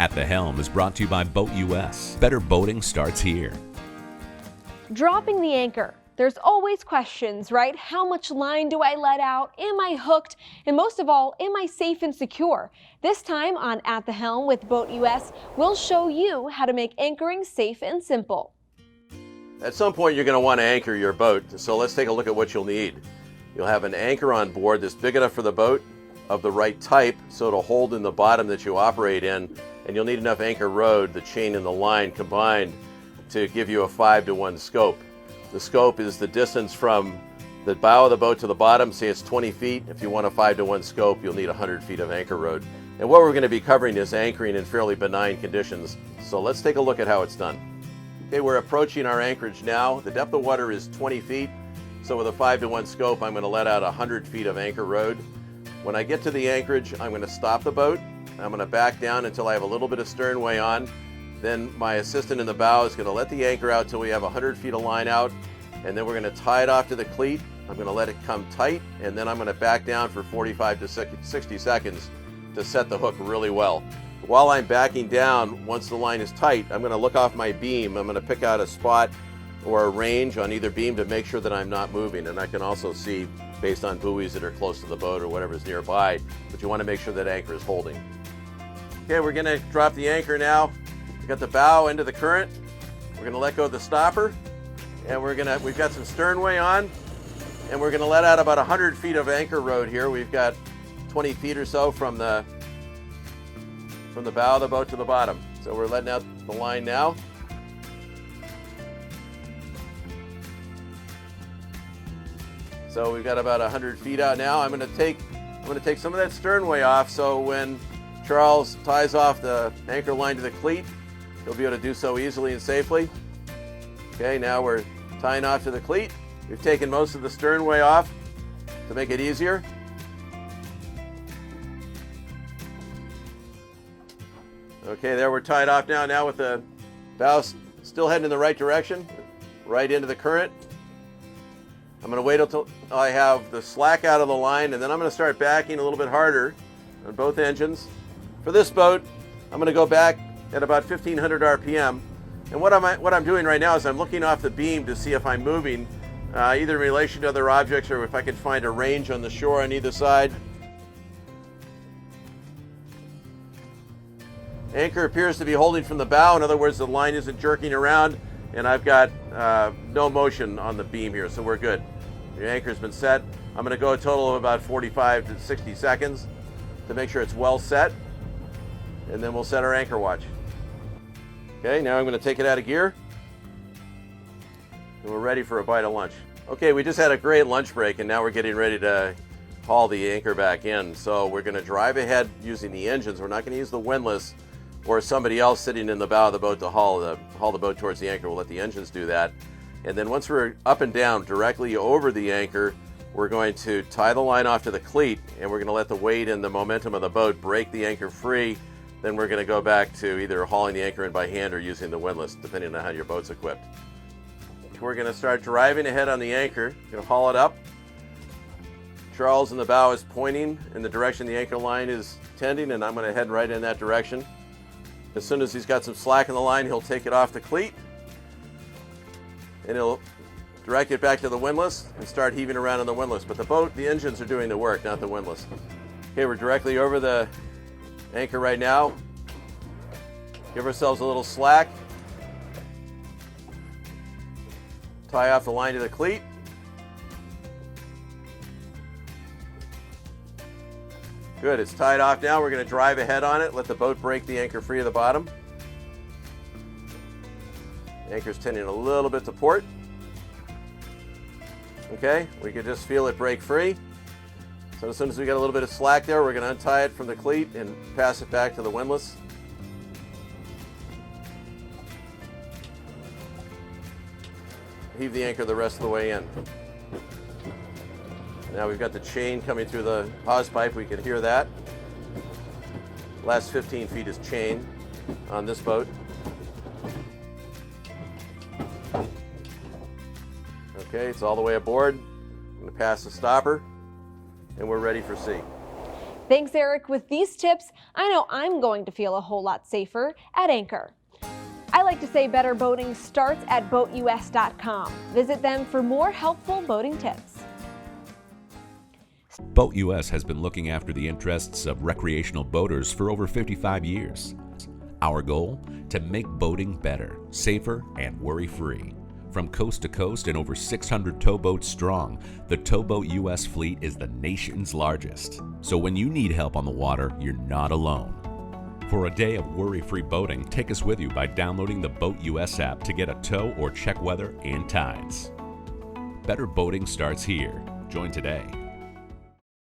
At the Helm is brought to you by Boat US. Better boating starts here. Dropping the anchor. There's always questions, right? How much line do I let out? Am I hooked? And most of all, am I safe and secure? This time on At the Helm with Boat US, we'll show you how to make anchoring safe and simple. At some point you're going to want to anchor your boat, so let's take a look at what you'll need. You'll have an anchor on board that's big enough for the boat, of the right type, so it'll hold in the bottom that you operate in, and you'll need enough anchor rode, the chain and the line combined, to give you a 5-to-1 scope. The scope is the distance from the bow of the boat to the bottom. Say it's 20 feet. If you want a 5-to-1 scope, you'll need 100 feet of anchor rode. And what we're going to be covering is anchoring in fairly benign conditions. So let's take a look at how it's done. Okay, we're approaching our anchorage now. The depth of water is 20 feet. So with a 5-to-1 scope, I'm going to let out 100 feet of anchor rode. When I get to the anchorage, I'm going to stop the boat. I'm going to back down until I have a little bit of sternway on. Then my assistant in the bow is going to let the anchor out till we have 100 feet of line out. And then we're going to tie it off to the cleat. I'm going to let it come tight, and then I'm going to back down for 45 to 60 seconds to set the hook really well. While I'm backing down, once the line is tight, I'm going to look off my beam. I'm going to pick out a spot or a range on either beam to make sure that I'm not moving. And I can also see based on buoys that are close to the boat or whatever's nearby, but you want to make sure that anchor is holding. Okay, we're going to drop the anchor now. We've got the bow into the current. We're going to let go of the stopper, and we've got some sternway on, and we're going to let out about 100 feet of anchor rode here. We've got 20 feet or so from the bow of the boat to the bottom. So we're letting out the line now. So we've got about 100 feet out now. I'm going to take some of that sternway off, so when Charles ties off the anchor line to the cleat, he'll be able to do so easily and safely. Okay, now we're tying off to the cleat. We've taken most of the sternway off to make it easier. Okay, there we're tied off now. Now with the bow still heading in the right direction, right into the current. I'm going to wait until I have the slack out of the line, and then I'm going to start backing a little bit harder on both engines. For this boat, I'm going to go back at about 1500 RPM. And what I'm doing right now is I'm looking off the beam to see if I'm moving, either in relation to other objects or if I can find a range on the shore on either side. Anchor appears to be holding from the bow. In other words, the line isn't jerking around, and I've got no motion on the beam here, so we're good. The anchor's been set. I'm going to go a total of about 45 to 60 seconds to make sure it's well set, and then we'll set our anchor watch. Okay, now I'm going to take it out of gear, and we're ready for a bite of lunch. Okay, we just had a great lunch break, and now we're getting ready to haul the anchor back in. So we're going to drive ahead using the engines. We're not going to use the windlass or somebody else sitting in the bow of the boat to haul the boat towards the anchor. We'll let the engines do that. And then once we're up and down directly over the anchor, we're going to tie the line off to the cleat, and we're going to let the weight and the momentum of the boat break the anchor free. Then we're going to go back to either hauling the anchor in by hand or using the windlass, depending on how your boat's equipped. We're going to start driving ahead on the anchor. Going to haul it up. Charles in the bow is pointing in the direction the anchor line is tending, and I'm going to head right in that direction. As soon as he's got some slack in the line, he'll take it off the cleat, and he'll direct it back to the windlass and start heaving around on the windlass. But the engines are doing the work, not the windlass. Okay, we're directly over the anchor right now. Give ourselves a little slack. Tie off the line to the cleat. Good, it's tied off now. We're going to drive ahead on it, let the boat break the anchor free of the bottom. The anchor's tending a little bit to port. Okay, we can just feel it break free. So as soon as we get a little bit of slack there, we're going to untie it from the cleat and pass it back to the windlass. Heave the anchor the rest of the way in. Now we've got the chain coming through the hawse pipe. We can hear that. Last 15 feet is chain on this boat. Okay, it's all the way aboard. I'm going to pass the stopper, and we're ready for sea. Thanks, Eric. With these tips, I know I'm going to feel a whole lot safer at anchor. I like to say better boating starts at boatus.com. Visit them for more helpful boating tips. Boat US has been looking after the interests of recreational boaters for over 55 years. Our goal? To make boating better, safer, and worry-free. From coast to coast and over 600 towboats strong, the Towboat US fleet is the nation's largest. So when you need help on the water, you're not alone. For a day of worry-free boating, take us with you by downloading the Boat US app to get a tow or check weather and tides. Better boating starts here. Join today.